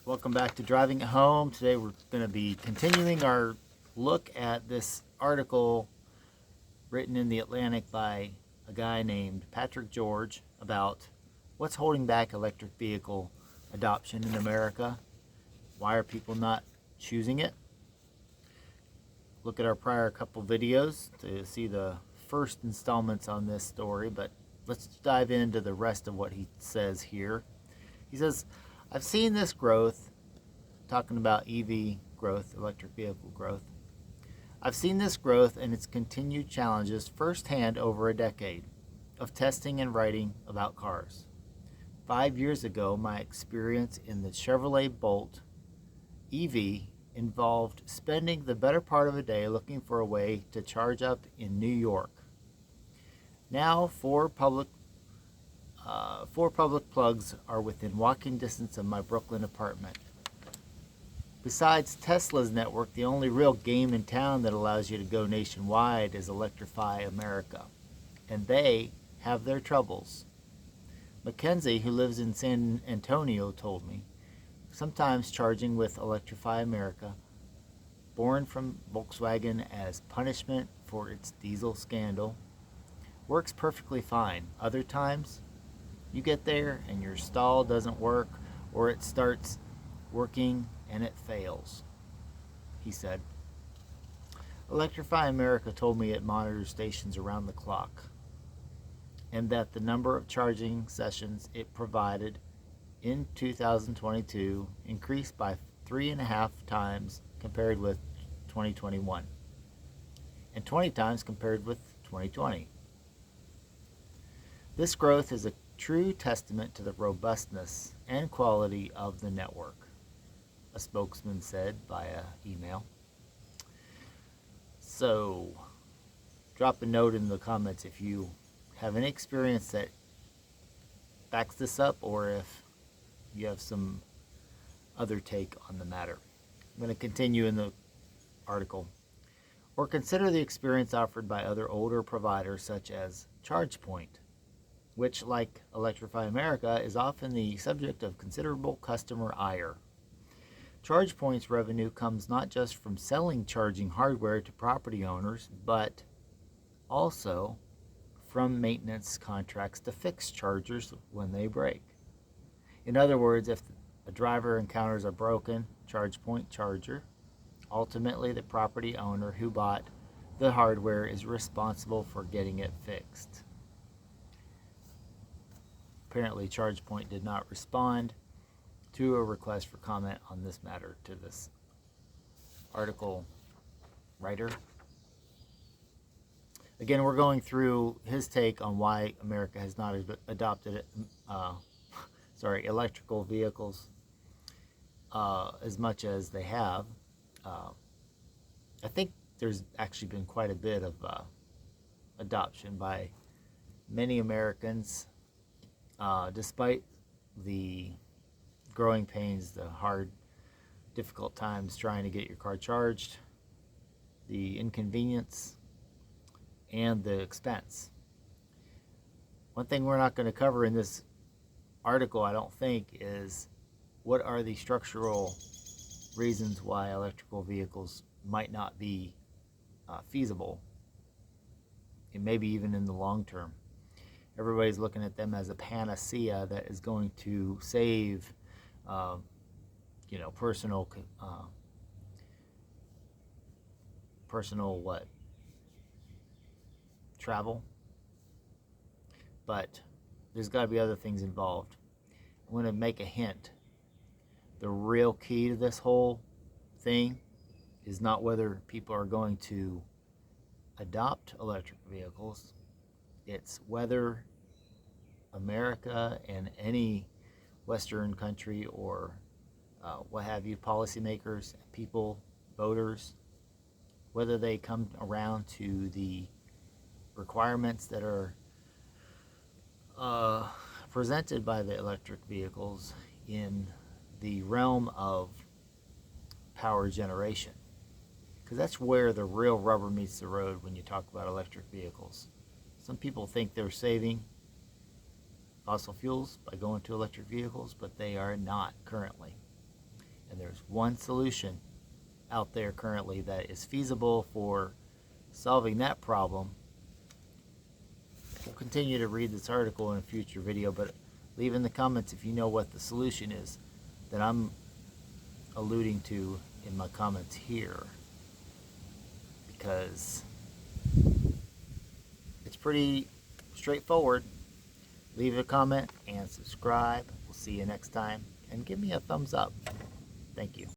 Welcome back to Driving at Home. Today we're going to be continuing our look at this article written in The Atlantic by a guy named Patrick George about what's holding back electric vehicle adoption in America. Why are people not choosing it? Look at our prior couple videos to see the first installments on this story, but let's dive into the rest of what he says here. He says, I've seen this growth, talking about EV growth, electric vehicle growth. I've seen this growth and its continued challenges firsthand over a decade of testing and writing about cars. 5 years ago, my experience in the Chevrolet Bolt EV involved spending the better part of a day looking for a way to charge up in New York. Now, four public plugs are within walking distance of my Brooklyn apartment. Besides Tesla's network, the only real game in town that allows you to go nationwide is Electrify America, and they have their troubles. Mackenzie, who lives in San Antonio, told me, sometimes charging with Electrify America, born from Volkswagen as punishment for its diesel scandal, works perfectly fine. Other times, you get there and your stall doesn't work, or it starts working and it fails, he said. Electrify America told me it monitors stations around the clock, and that the number of charging sessions it provided in 2022 increased by 3.5 times compared with 2021, and 20 times compared with 2020. This growth is a true testament to the robustness and quality of the network, a spokesman said via email. So, drop a note in the comments if you have any experience that backs this up, or if you have some other take on the matter. I'm going to continue in the article. Or consider the experience offered by other older providers such as ChargePoint, which, like Electrify America, is often the subject of considerable customer ire. ChargePoint's revenue comes not just from selling charging hardware to property owners, but also from maintenance contracts to fix chargers when they break. In other words, if a driver encounters a broken ChargePoint charger, ultimately the property owner who bought the hardware is responsible for getting it fixed. Apparently, ChargePoint did not respond to a request for comment on this matter to this article writer. Again, we're going through his take on why America has not adopted electrical vehicles as much as they have. I think there's actually been quite a bit of adoption by many Americans, despite the growing pains, the hard, difficult times trying to get your car charged, the inconvenience, and the expense. One thing we're not going to cover in this article, I don't think, is what are the structural reasons why electrical vehicles might not be feasible, and maybe even in the long term. Everybody's looking at them as a panacea that is going to save, personal travel. But there's got to be other things involved. I'm going to make a hint. The real key to this whole thing is not whether people are going to adopt electric vehicles. It's whether America and any Western country or what have you, policymakers, people, voters, whether they come around to the requirements that are presented by the electric vehicles in the realm of power generation. Because that's where the real rubber meets the road when you talk about electric vehicles. Some people think they're saving fossil fuels by going to electric vehicles, but they are not currently. there's one solution out there currently that is feasible for solving that problem. We'll continue to read this article in a future video, but leave in the comments if you know what the solution is that I'm alluding to in my comments here, because it's pretty straightforward. Leave a comment and subscribe. We'll see you next time, and give me a thumbs up. Thank you.